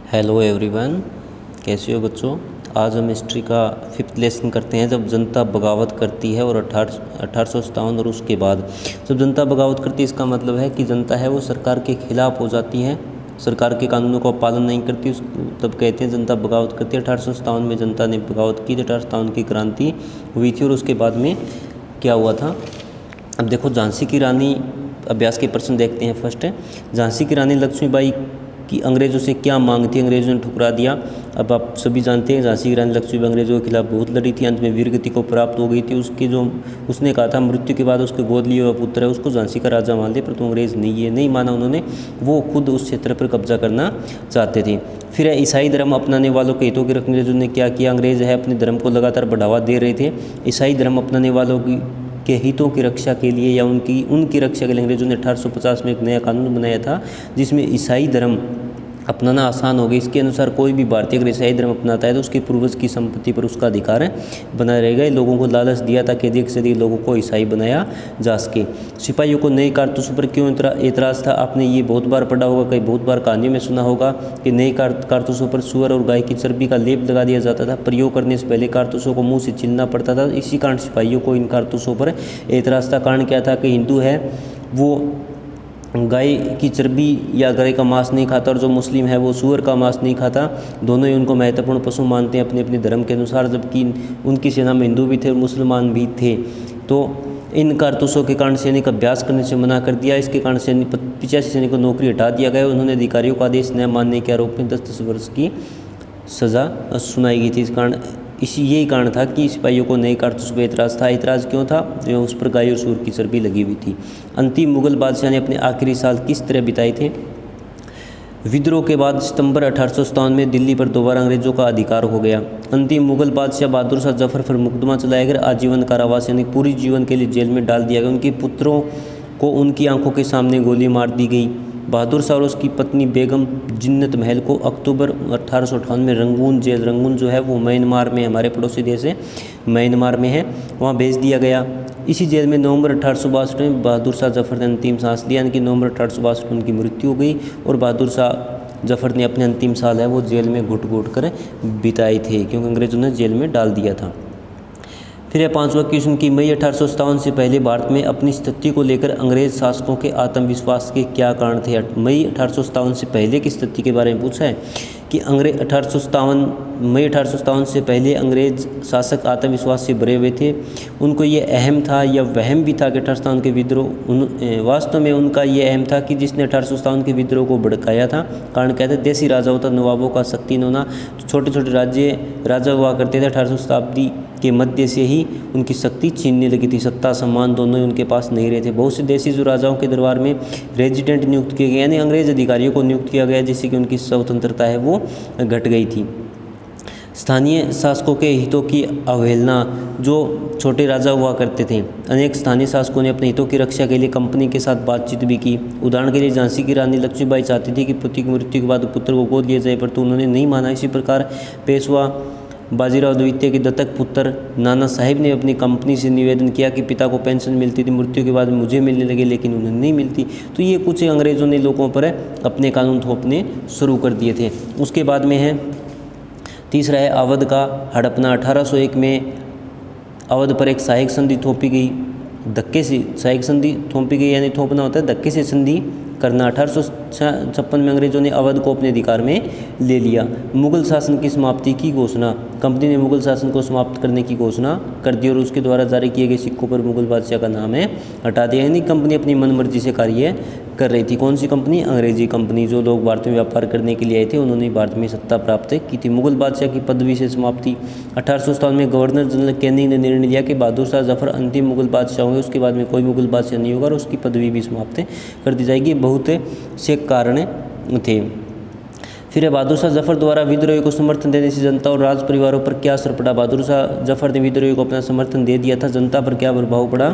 Hello everyone, कैसे हो बच्चों। आज हम हिस्ट्री का 5th लेसन करते हैं, जब जनता बगावत करती है और 1857 और उसके बाद। जब जनता बगावत करती है इसका मतलब है कि जनता है वो सरकार के खिलाफ़ हो जाती है, सरकार के कानूनों का पालन नहीं करती, तब कहते हैं जनता बगावत करती है। 1857 में जनता ने बगावत की, 1857 की क्रांति हुई थी। और उसके बाद में क्या हुआ था, अब देखो झांसी की रानी, अभ्यास के प्रश्न देखते हैं। फर्स्ट है झांसी की रानी लक्ष्मीबाई की अंग्रेज़ों से क्या मांग थी, अंग्रेज़ों ने ठुकरा दिया। अब आप सभी जानते हैं झांसी की रानी लक्ष्मीबाई अंग्रेज़ों के खिलाफ बहुत लड़ी थी, अंत में वीरगति को प्राप्त हो गई थी। उसके जो उसने कहा था मृत्यु के बाद उसके गोद लिए हुआ पुत्र है उसको झांसी का राजा मान ले, पर तो अंग्रेज़ नहीं, ये नहीं माना उन्होंने, वो खुद उस क्षेत्र पर कब्जा करना चाहते थे। फिर है ईसाई धर्म अपनाने वालों के हितों के रखने ने क्या किया, अंग्रेज़ है अपने धर्म को लगातार बढ़ावा दे रहे थे। ईसाई धर्म अपनाने वालों के हितों की रक्षा के लिए या उनकी रक्षा के लिए अंग्रेज़ों ने 1850 में एक नया कानून बनाया था, जिसमें ईसाई धर्म अपनाना आसान हो गया। इसके अनुसार कोई भी भारतीय अगर ईसाई धर्म अपनाता है तो उसके पूर्वज की संपत्ति पर उसका अधिकार बना रहेगा। लोगों को लालच दिया ताकि अधिक से अधिक लोगों को ईसाई बनाया जा सके। सिपाहियों को नए कारतूसों पर क्यों एतराज़ था, आपने ये बहुत बार पढ़ा होगा, कई बहुत बार कहानियों में सुना होगा कि नए कारतूसों पर सूअर और गाय की चर्बी का लेप लगा दिया जाता था। प्रयोग करने से पहले कारतूसों को मुँह से छीलना पड़ता था। इसी कारण सिपाहियों को इन कारतूसों पर एतराज़ था। कारण क्या था कि हिंदू है वो गाय की चर्बी या गाय का मांस नहीं खाता, और जो मुस्लिम है वो सूअर का मांस नहीं खाता। दोनों ही उनको महत्वपूर्ण पशु मानते हैं अपने अपने धर्म के अनुसार, जबकि उनकी सेना में हिंदू भी थे और मुसलमान भी थे। तो इन कारतूसों के कारण सैनिक अभ्यास करने से मना कर दिया। इसके कारण 85 सैनिक को नौकरी हटा दिया गया। उन्होंने अधिकारियों का आदेश न मानने के आरोप में 10 वर्ष की सज़ा सुनाई गई थी। इस कारण यही कारण था कि सिपाहियों को नए कारतूस पर एतराज़ था। एतराज़ क्यों था, जो उस पर गाय और सूअर की चर्बी लगी हुई थी। अंतिम मुगल बादशाह ने अपने आखिरी साल किस तरह बिताए थे। विद्रोह के बाद सितंबर 1857 में दिल्ली पर दोबारा अंग्रेजों का अधिकार हो गया। अंतिम मुगल बादशाह बहादुर शाह जफर पर मुकदमा चलाया गया, आजीवन कारावास यानी पूरी जीवन के लिए जेल में डाल दिया गया। उनके पुत्रों को उनकी आंखों के सामने गोली मार दी गई। बहादुर शाह और उसकी पत्नी बेगम जिन्नत महल को अक्टूबर 1858 में रंगून जेल, रंगून जो है वो म्यांमार में, हमारे पड़ोसी देश है म्यांमार में है, वहाँ भेज दिया गया। इसी जेल में नवंबर 1862 में बहादुर शाह जफर ने अंतिम सांस लिया, यानी कि नवंबर 1862 में उनकी मृत्यु हो गई। और बहादुर शाह जफर ने अपने अंतिम साल है वो जेल में घुट घुट कर बिताए थे, क्योंकि अंग्रेजों ने जेल में डाल दिया था। फिर है 5वां क्वेश्चन की मई 1857 से पहले भारत में अपनी स्थिति को लेकर अंग्रेज शासकों के आत्मविश्वास के क्या कारण थे। मई 1857 से पहले की स्थिति के बारे में पूछा है कि मई 1857 से पहले अंग्रेज शासक आत्मविश्वास से भरे हुए थे। उनको ये अहम था या वहम भी था कि 1857 के विद्रोह, वास्तव में उनका ये अहम था कि जिसने 1857 के विद्रोह को भड़काया था। कारण क्या था, देसी राजा होता, नवाबों का शक्ति न होना। छोटे छोटे राजा हुआ करते थे। 18वीं शताब्दी के मध्य से ही उनकी शक्ति छीनने लगी थी, सत्ता सम्मान दोनों ही उनके पास नहीं रहे थे। बहुत से देसी जो राजाओं के दरबार में रेजिडेंट नियुक्त किए गए, यानी अंग्रेज अधिकारियों को नियुक्त किया गया, जिससे कि उनकी स्वतंत्रता है वो घट गई थी। स्थानीय शासकों के हितों की अवहेलना, जो छोटे राजा हुआ करते थे, अनेक स्थानीय शासकों ने अपने हितों की रक्षा के लिए कंपनी के साथ बातचीत भी की। उदाहरण के लिए झांसी की रानी लक्ष्मीबाई चाहती थी कि पति की मृत्यु के बाद पुत्र को गोद लिया जाए, पर तो उन्होंने नहीं माना। इसी प्रकार पेशवा बाजीराव द्वितीय के दत्तक पुत्र नाना साहिब ने अपनी कंपनी से निवेदन किया कि पिता को पेंशन मिलती थी, मृत्यु के बाद मुझे मिलने लगे, लेकिन उन्हें नहीं मिलती। तो ये कुछ अंग्रेज़ों ने लोगों पर अपने कानून थोपने शुरू कर दिए थे। उसके बाद में है तीसरा है अवध का हड़पना। 1801 में अवध पर एक सहायक संधि थोपी गई, धक्के से सहायक संधि थोपी गई, यानी थोपना होता है धक्के से संधि करना। 1856 में अंग्रेजों ने अवध को अपने अधिकार में ले लिया। मुगल शासन की समाप्ति की घोषणा, कंपनी ने मुगल शासन को समाप्त करने की घोषणा कर दी और उसके द्वारा जारी किए गए सिक्कों पर मुगल बादशाह का नाम है हटा दिया। यानी कंपनी अपनी मनमर्जी से कार्य कर रही थी। कौन सी कंपनी, अंग्रेजी कंपनी। जो लोग भारत में व्यापार करने के लिए आए थे उन्होंने भारत में सत्ता प्राप्त की थी। मुगल बादशाह की पदवी से समाप्ति, 1857 में गवर्नर जनरल कैनिंग ने निर्णय लिया कि बहादुर शाह जफर अंतिम मुगल बादशाह होंगे, उसके बाद में कोई मुगल बादशाह नहीं होगा और उसकी पदवी भी समाप्त कर दी जाएगी। बहुत से कारण थे। फिर है बहादुर शाह जफर द्वारा विद्रोही को समर्थन देने से जनता और राज परिवारों पर क्या असर पड़ा। बहादुर शाह जफर ने विद्रोही को अपना समर्थन दे दिया था, जनता पर क्या प्रभाव पड़ा।